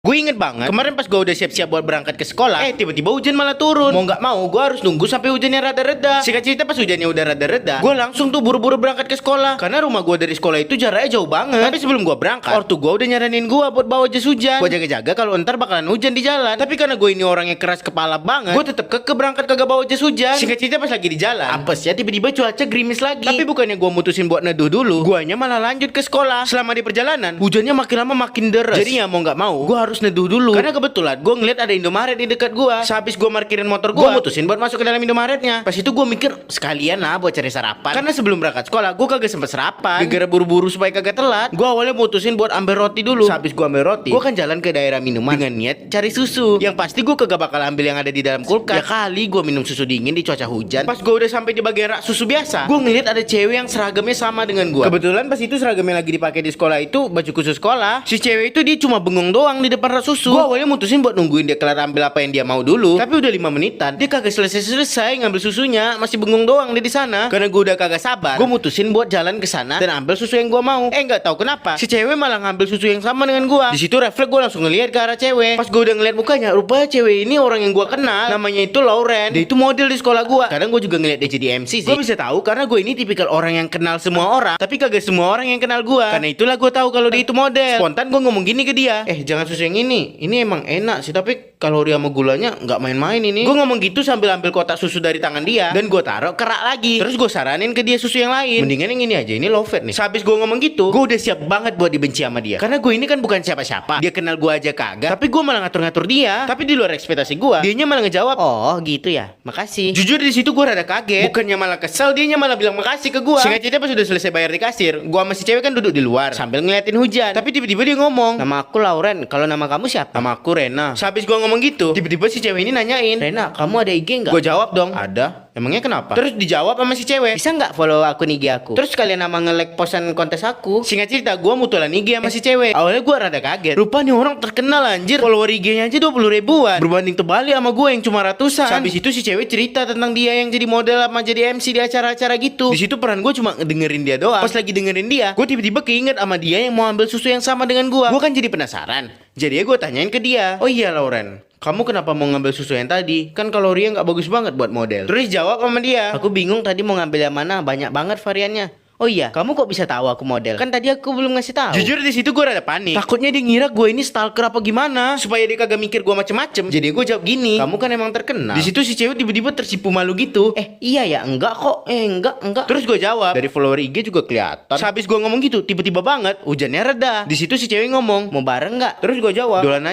Gue inget banget kemarin pas gue udah siap-siap buat berangkat ke sekolah, tiba-tiba hujan malah turun. Mau nggak mau gue harus nunggu sampai hujannya rada-reda. Singkat cerita pas hujannya udah rada-reda, gue langsung tuh buru-buru berangkat ke sekolah karena rumah gue dari sekolah itu jaraknya jauh banget. Tapi sebelum gue berangkat, ortu gue udah nyaranin gue buat bawa jas hujan. Gue jaga-jaga kalau ntar bakalan hujan di jalan. Tapi karena gue ini orangnya keras kepala banget, gue tetep keke berangkat kagak bawa jas hujan. Singkat cerita pas lagi di jalan, apes ya tiba-tiba cuaca gerimis lagi. Tapi bukannya gue mutusin buat neduh dulu, guanya malah lanjut ke sekolah. Selama di perjalanan, hujannya makin lama makin deres. Jadi ya mau nggak mau, gue harus neduh dulu. Karena kebetulan gue ngeliat ada Indomaret di dekat gue. Sehabis gue parkirin motor gue mutusin buat masuk ke dalam Indomaretnya. Pas itu gue mikir sekalian lah buat cari sarapan. Karena sebelum berangkat sekolah gue kagak sempet sarapan. Gara-gara buru-buru supaya kagak telat, gue awalnya mutusin buat ambil roti dulu. Sehabis gue ambil roti, gue kan jalan ke daerah minuman dengan niat cari susu. Yang pasti gue kagak bakal ambil yang ada di dalam kulkas. Ya kali gue minum susu dingin di cuaca hujan. Pas gue udah sampai di bagian rak susu biasa, gue ngeliat ada cewek yang seragamnya sama dengan gue. Kebetulan pas itu seragamnya lagi dipakai di sekolah itu baju khusus sekolah. Si cewek itu dia cuma bengong doang di depan rak susu. Gue awalnya mutusin buat nungguin dia kelar ambil apa yang dia mau dulu. Tapi udah 5 menitan dia kagak selesai ngambil susunya, masih bengong doang dia di sana. Karena gue udah kagak sabar, gue mutusin buat jalan ke sana dan ambil susu yang gue mau. Nggak tahu kenapa si cewek malah ngambil susu yang sama dengan gue. Di situ refleks gue langsung ngeliat ke arah cewek. Pas gue udah ngeliat mukanya, rupanya cewek ini orang yang gue kenal. Namanya itu Lauren. Dia itu model di sekolah gue. Kadang gue juga ngeliat dia jadi MC sih. Gue bisa tahu karena gue ini tipikal orang yang kenal semua orang, tapi kagak semua orang yang kenal gue. Karena itulah gue tahu kalau dia itu model. Spontan gue ngomong gini ke dia, jangan susu yang ini emang enak sih, tapi kalori sama gulanya nggak main-main ini. Gue ngomong gitu sambil ambil kotak susu dari tangan dia dan gue taruh kerak lagi. Terus gue saranin ke dia susu yang lain. Mendingan yang ini aja, ini low fat nih. Sehabis gue ngomong gitu, gue udah siap banget buat dibenci sama dia. Karena gue ini kan bukan siapa-siapa. Dia kenal gue aja kagak, tapi gue malah ngatur-ngatur dia. Tapi di luar ekspektasi gue, dianya malah ngejawab, "Oh gitu ya, makasih." Jujur di situ gue rada kaget. Bukannya malah kesel, dianya malah bilang makasih ke gue. Singkat cerita pas udah selesai bayar di kasir, gue sama si cewek kan duduk di luar sambil ngeliatin hujan. Tapi tiba-tiba dia ngomong, "Nama aku Lauren, kalau nama kamu siapa?" "Nama aku Rena." Sehabis gue ngomong gitu, tiba-tiba si cewek ini nanyain, "Rena, kamu ada IG nggak?" Gue jawab dong, "Ada." "Emangnya kenapa?" Terus dijawab sama si cewek, "Bisa nggak follow akun IG aku? Terus kalian nama nge-like posan kontes aku." Singkat cerita, gue mutualan IG sama si cewek. Awalnya gue rada kaget, rupanya orang terkenal anjir. Follower IG-nya aja 20 ribuan, berbanding terbalik sama gue yang cuma ratusan. Habis itu si cewek cerita tentang dia yang jadi model sama jadi MC di acara-acara gitu. Di situ peran gue cuma ngedengerin dia doang. Pas lagi dengerin dia, gue tiba-tiba keinget sama dia yang mau ambil susu yang sama dengan gue. Gue kan jadi penasaran. Jadi gue tanyain ke dia, "Oh iya Lauren, kamu kenapa mau ngambil susu yang tadi? Kan kalorinya nggak bagus banget buat model." Terus jawab sama dia, "Aku bingung tadi mau ngambil yang mana, banyak banget variannya." "Oh iya, kamu kok bisa tahu aku model? Kan tadi aku belum ngasih tahu." Jujur di situ gue rada panik. Takutnya dia ngira gue ini stalker apa gimana, supaya dia kagak mikir gue macem-macem. Jadi gue jawab gini, "Kamu kan emang terkenal." Di situ si cewek tiba-tiba tersipu malu gitu. Iya ya, enggak kok. Enggak. Terus gue jawab, "Dari follower IG juga kelihatan." Habis gue ngomong gitu, tiba-tiba banget hujannya reda. Di situ si cewek ngomong, "Mau bareng nggak?" Terus gue jawab, "Dolan aja."